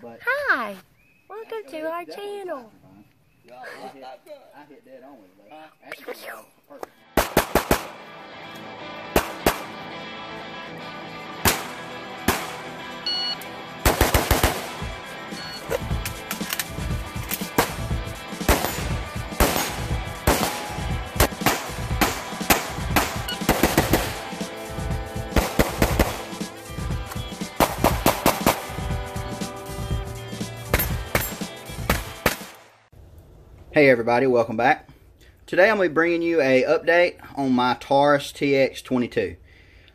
But Hi, welcome to our channel. I hit dead on with it, though. Actually, perfect. Hey everybody, welcome back. Today I'm going to be bringing you a update on my Taurus TX22.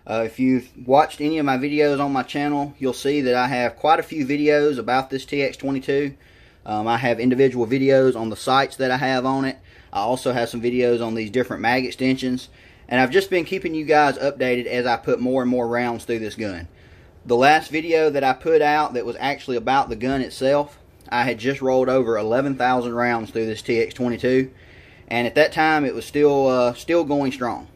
If you've watched any of my videos on my channel, you'll see that I have quite a few videos about this TX22. I have individual videos on the sights that I have on it. I also have some videos on these different mag extensions. And I've just been keeping you guys updated as I put more and more rounds through this gun. The last video that I put out that was actually about the gun itself, I had just rolled over 11,000 rounds through this TX22, and at that time it was still going strong.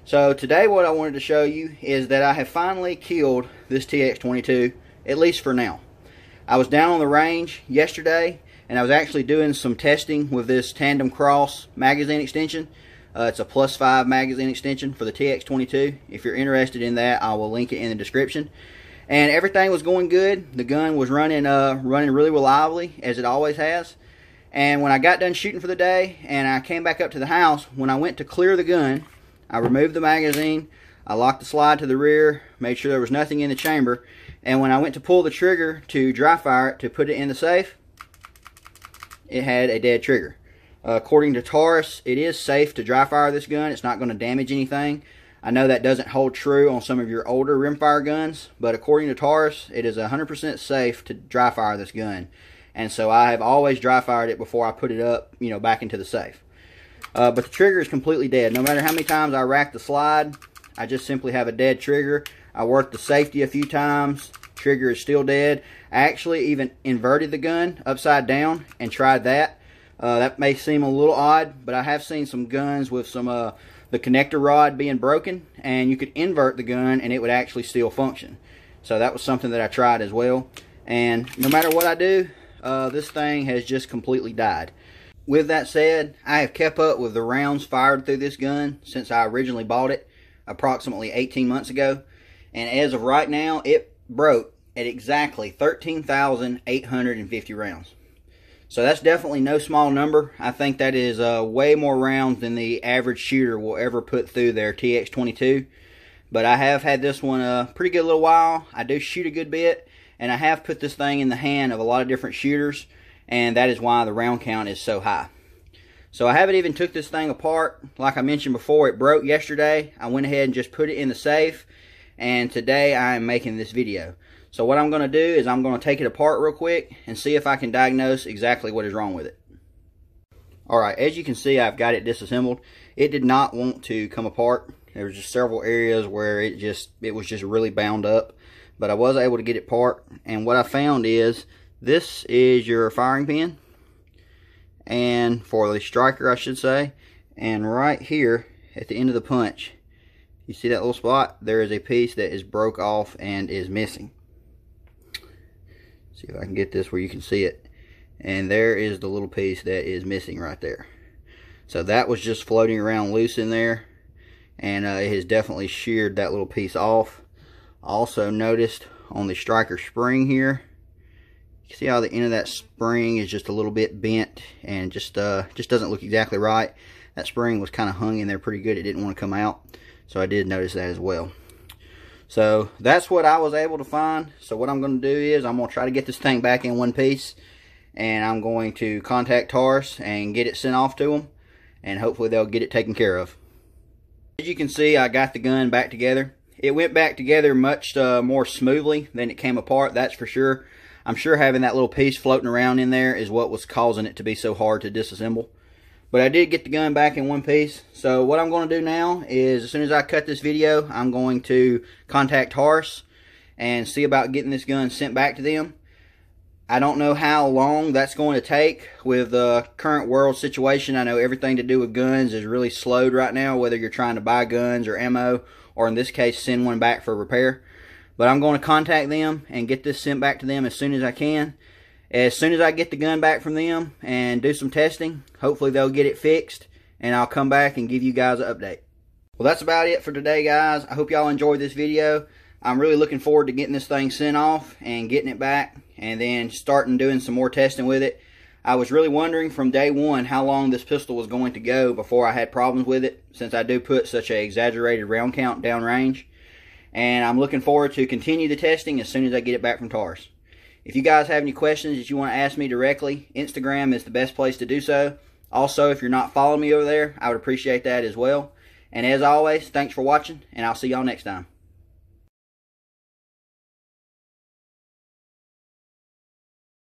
So today what I wanted to show you is that I have finally killed this TX22, at least for now. I was down on the range yesterday, and I was actually doing some testing with this Tandemkross magazine extension. It's a +5 magazine extension for the TX22. If you're interested in that, I will link it in the description. And everything was going good. The gun was running really reliably, as it always has. And when I got done shooting for the day and I came back up to the house, when I went to clear the gun, I removed the magazine, I locked the slide to the rear, made sure there was nothing in the chamber, and when I went to pull the trigger to dry fire it to put it in the safe, it had a dead trigger. According to Taurus, it is safe to dry fire this gun. It's not going to damage anything. I know that doesn't hold true on some of your older rimfire guns, but according to Taurus, it is 100% safe to dry fire this gun. And so I have always dry fired it before I put it up, back into the safe. But the trigger is completely dead. No matter how many times I rack the slide, I just simply have a dead trigger. I worked the safety a few times. Trigger is still dead. I actually even inverted the gun upside down and tried that. That may seem a little odd, but I have seen some guns with some the connector rod being broken, and you could invert the gun and it would actually still function. So that was something that I tried as well. And no matter what I do, this thing has just completely died. With that said, I have kept up with the rounds fired through this gun since I originally bought it approximately 18 months ago. And as of right now, it broke at exactly 13,850 rounds. So that's definitely no small number. I think that is way more rounds than the average shooter will ever put through their TX22. But I have had this one a pretty good little while. I do shoot a good bit, and I have put this thing in the hand of a lot of different shooters, and that is why the round count is so high. So I haven't even took this thing apart. Like I mentioned before, it broke yesterday. I went ahead and just put it in the safe, and today I am making this video. So what I'm going to do is I'm going to take it apart real quick and see if I can diagnose exactly what is wrong with it. Alright, as you can see, I've got it disassembled. It did not want to come apart. There was just several areas where it was just really bound up. But I was able to get it apart. And what I found is, this is your firing pin. And for the striker, I should say. And right here at the end of the punch, you see that little spot? There is a piece that is broke off and is missing. See if I can get this where you can see it. And there is the little piece that is missing right there. So that was just floating around loose in there. And it has definitely sheared that little piece off. Also noticed on the striker spring here, you see how the end of that spring is just a little bit bent and just doesn't look exactly right. That spring was kind of hung in there pretty good. It didn't want to come out. So I did notice that as well. So that's what I was able to find. So what I'm going to do is I'm going to try to get this thing back in one piece, and I'm going to contact Taurus and get it sent off to them, and hopefully they'll get it taken care of. As you can see, I got the gun back together. It went back together much more smoothly than it came apart, that's for sure. I'm sure having that little piece floating around in there is what was causing it to be so hard to disassemble. But I did get the gun back in one piece. So what I'm going to do now is, as soon as I cut this video, I'm going to contact Taurus and see about getting this gun sent back to them. I don't know how long that's going to take with the current world situation. I know everything to do with guns is really slowed right now, whether you're trying to buy guns or ammo, or in this case, send one back for repair. But I'm going to contact them and get this sent back to them as soon as I can. As soon as I get the gun back from them and do some testing, hopefully they'll get it fixed, and I'll come back and give you guys an update. Well, that's about it for today, guys. I hope y'all enjoyed this video. I'm really looking forward to getting this thing sent off and getting it back and then starting doing some more testing with it. I was really wondering from day one how long this pistol was going to go before I had problems with it, since I do put such an exaggerated round count downrange. And I'm looking forward to continue the testing as soon as I get it back from Taurus. If you guys have any questions that you want to ask me directly, Instagram is the best place to do so. Also, if you're not following me over there, I would appreciate that as well. And as always, thanks for watching, and I'll see y'all next time.